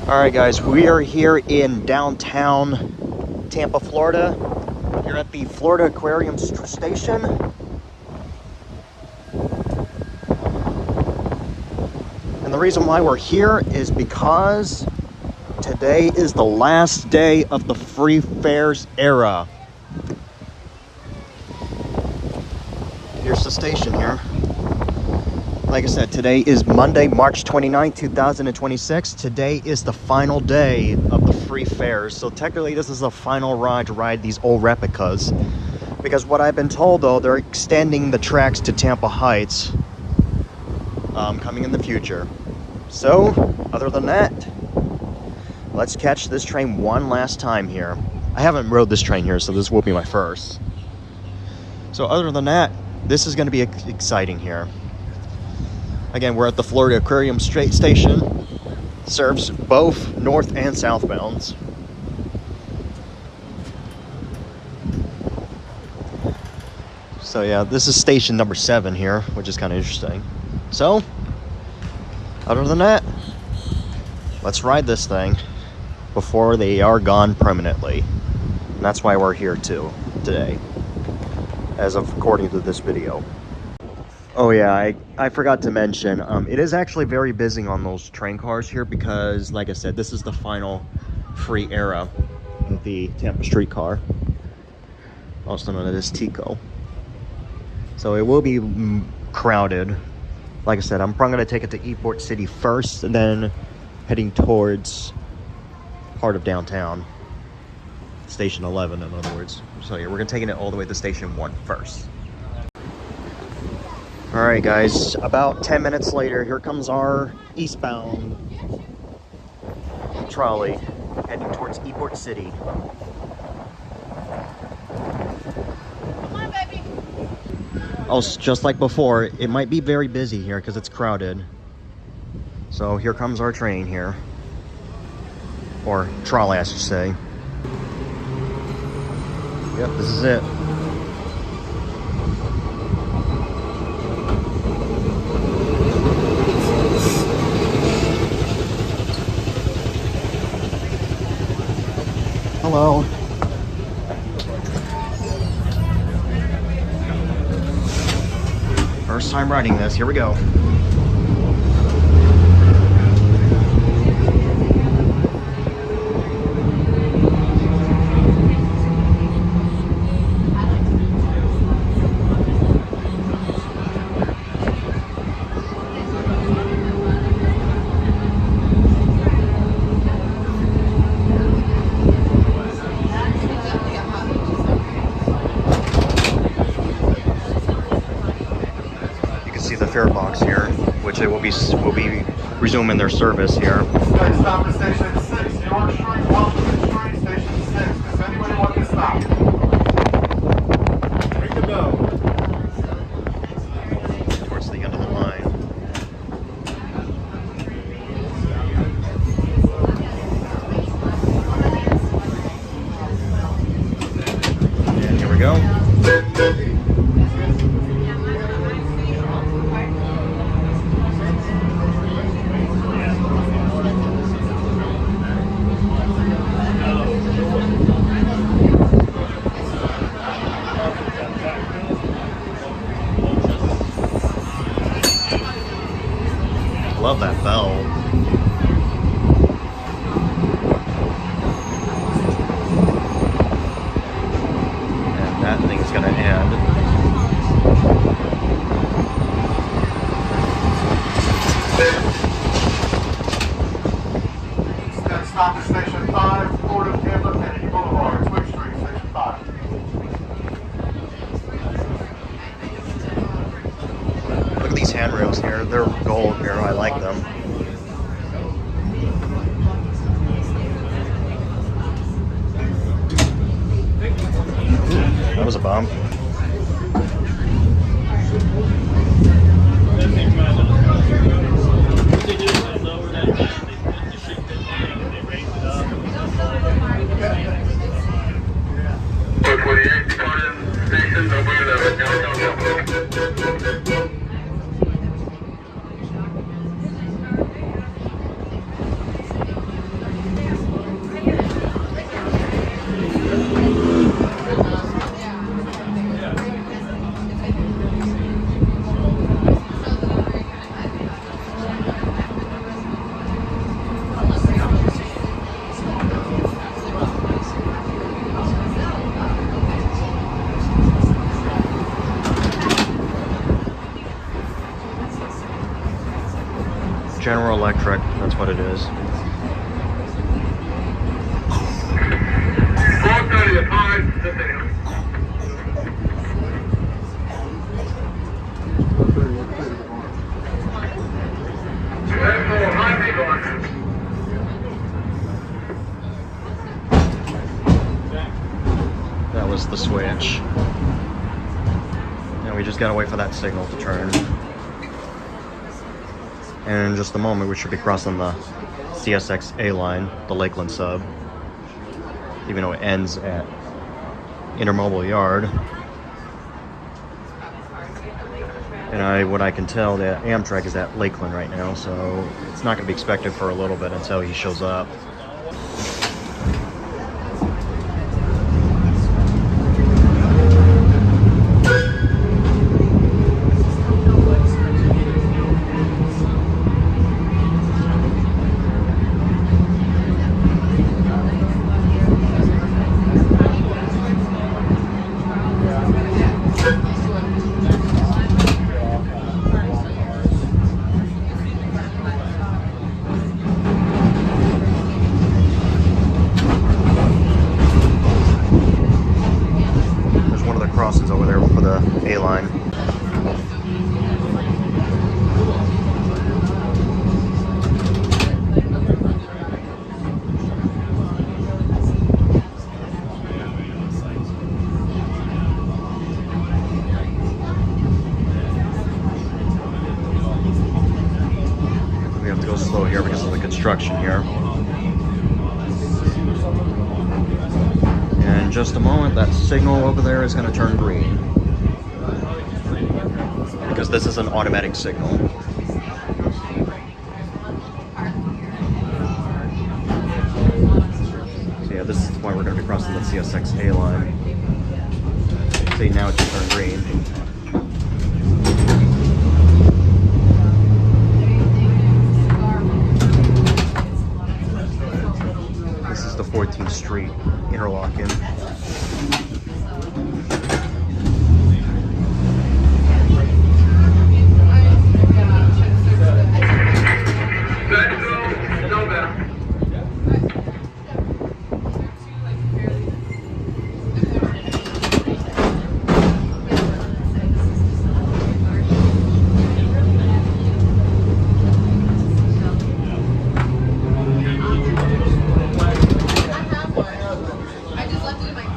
Alright guys, we are here in downtown Tampa, Florida. You're at the Florida Aquarium Station. And the reason why we're here is because today is the last day of the free fares era. Here's the station here. Like I said, today is Monday, March 29th, 2026. Today is the final day of the free fares. So technically this is the final ride to ride these old replicas. Because what I've been told though, they're extending the tracks to Tampa Heights coming in the future. So, other than that, let's catch this train one last time here. I haven't rode this train here, so this will be my first. So other than that, this is going to be exciting here. Again, we're at the Florida Aquarium Station. Serves both north and southbounds. So yeah, this is station number 7 here, which is kind of interesting. So, other than that, let's ride this thing before they are gone permanently. And that's why we're here too, today, as of according to this video. Oh yeah, I forgot to mention, it is actually very busy on those train cars here because, like I said, this is the final free era of the Tampa Streetcar, also known as TECO. So it will be crowded. Like I said, I'm probably going to take it to Ybor City first, and then heading towards part of downtown. Station 11, in other words. So yeah, we're taking it all the way to Station 1 first. Alright guys, about 10 minutes later, here comes our eastbound trolley heading towards Ybor City. Come on, baby. Oh, just like before, it might be very busy here because it's crowded. So here comes our train here. Or trolley, I should say. Yep, this is it. Hello. First time riding this. Here we go. Fare box here, which it will be resuming their service here. Next stop is Station 6, York Street, Washington Street, Station 6. Does anybody want to stop? Ring the bell. Towards the end of the line. And here we go. Love that bell. And that thing's gonna end. Next stop is Station 5, Port of Tampa, Kennedy Boulevard, Twig Street, Station 5. Look at these handrails here. They're gold here. I like them. That was a bump. Station number 11, downtown. General Electric, that's what it is. 4:30 at 5, the video. That was the switch. And we just gotta wait for that signal to turn. And in just a moment, we should be crossing the CSX A line, the Lakeland sub. Even though it ends at Intermobile Yard. And what I can tell, that Amtrak is at Lakeland right now, so it's not gonna be expected for a little bit until he shows up. Crossings over there for the A line. We have to go slow here because of the construction here. In just a moment, that signal over there is going to turn green because this is an automatic signal. So yeah, this is the point we're going to be crossing the CSX A line. See, now it just turned green. This is the 14th Street interlocking.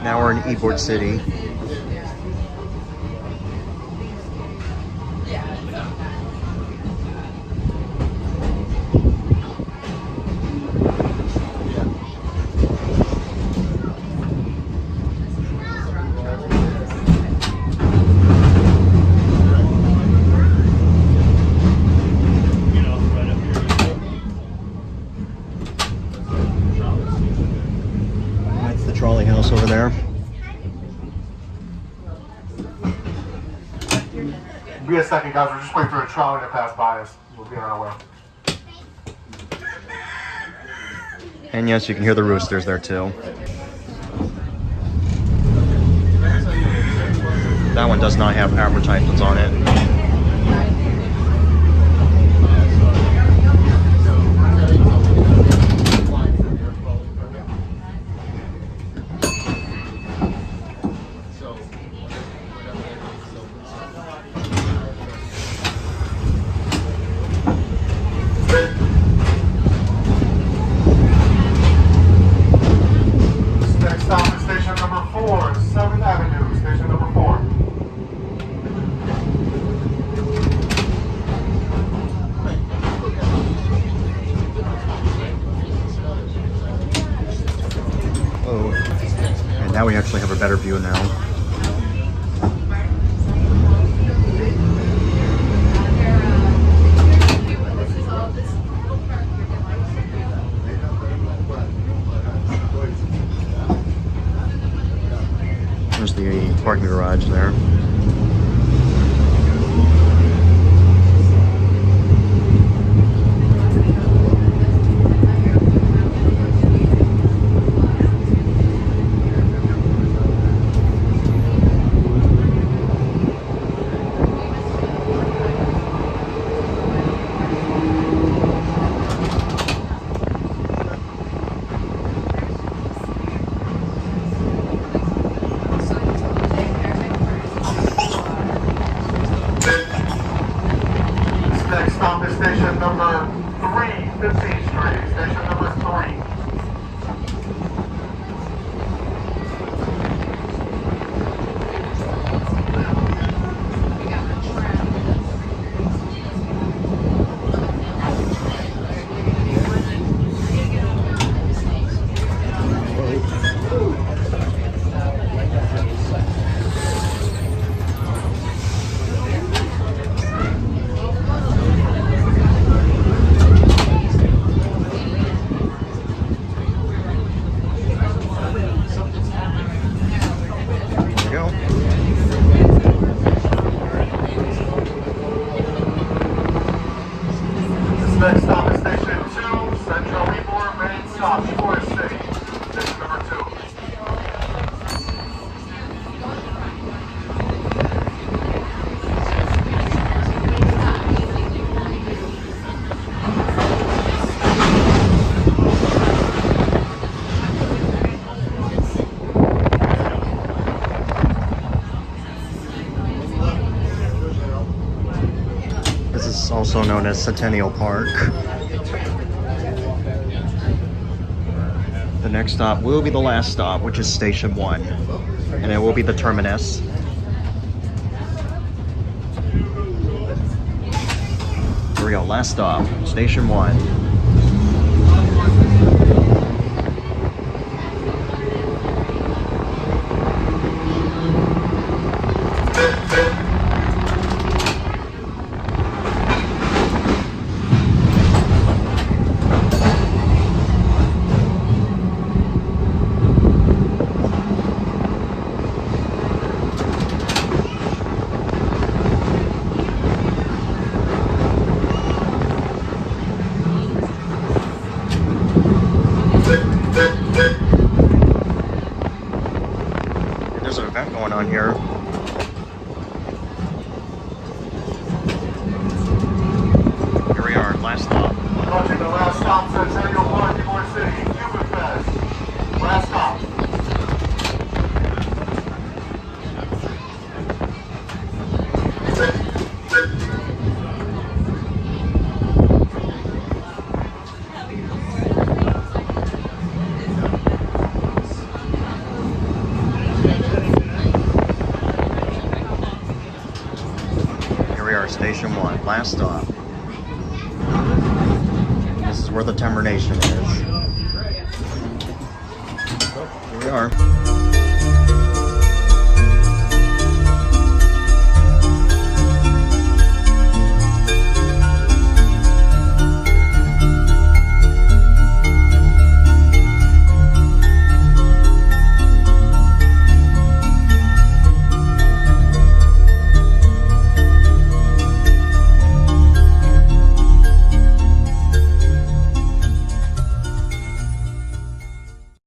Now we're in Ybor City. That's the trolley house over there. Be a second, guys. We're just waiting for a trolley to pass by us. We'll be on our way. And yes, you can hear the roosters there too. That one does not have advertisements on it. Next stop is station number 4, 7th Avenue, station number 4. Oh, and now we actually have a better view now. There's the parking garage there. number 3, 15th Street. Station number 3. Next stop is station 2, Central Ybor, main stop, Forest City. Station number 2. This is also known as Centennial Park. The next stop will be the last stop, which is Station 1. And it will be the terminus. Here we go, last stop, Station 1. There's an event going on here. Here we are, last stop. Approaching the last stop, Centennial Park, Ybor City, Cuban Fest. Last stop. Here we are, Station 1, last stop. This is where the termination is. Here we are.